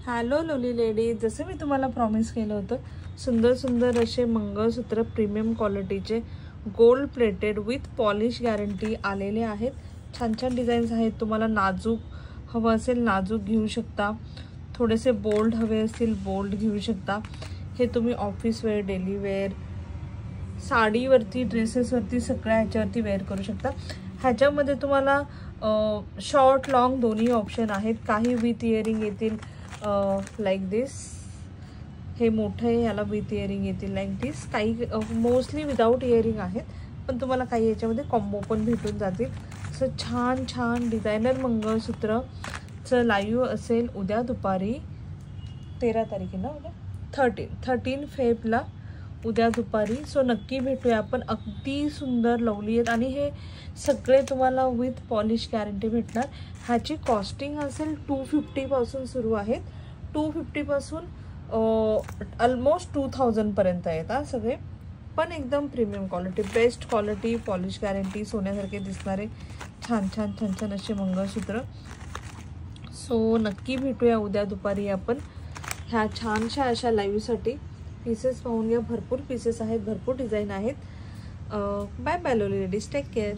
Hello लोली lady, जसं मी तुम्हाला प्रॉमिस केलं होतं, सुंदर सुंदर असे मंगळसूत्र प्रीमियम क्वालिटीचे gold plated with polish guarantee आलेले आहेत। छान छान डिझाईन्स आहेत। तुम्हाला नाजूक हवं असेल नाजूक घेऊ शकता, थोडेसे बोल्ड हवे असतील बोल्ड घेऊ शकता। हे तुम्ही ऑफिस वेअर, डेली वेअर, साडीवरती, ड्रेसेसवरती सगळ्या ह्याच्यावरती वेअर करू शकता। ह्याच्यामध्ये तुम्हाला शॉर्ट लॉन्ग दोन्ही ऑप्शन आहेत। काही विथ इयरिंग येतील लाईक दिस, हे मोठं आहे, याला विथ इयरिंग येतील लाईक दिस। काही मोस्टली विदाउट इयरिंग आहेत, पण तुम्हाला काही याच्यामध्ये कॉम्बो पण भेटून जातील। सो छान छान डिझायनर मंगळसूत्रचं लाईव्ह असेल उद्या दुपारी 13 तारखेला, उद्या 13 फेबला उद्या दुपारी। सो नक्की भेटूया आपण। अगदी सुंदर लवली आहेत आणि हे सगळे तुम्हाला विथ पॉलिश गॅरंटी भेटणार। ह्याची कॉस्टिंग असेल 250 पासून सुरू आहेत। 250 पासून ऑलमोस्ट 2000 पर्यंत आहेत हा सगळे, पण एकदम premium quality, best quality, polish guarantee, सोन्यासारखे दिसणारे छान छान छान छान असे मंगळसूत्र। सो नक्की भेटूया उद्या दुपारी आपण ह्या छानशा अशा लाईव्हसाठी। पीसेस पाहून घ्या, भरपूर पीसेस आहेत, भरपूर डिझाईन आहेत। बाय बाय लोली लेडीज, टेक केअर।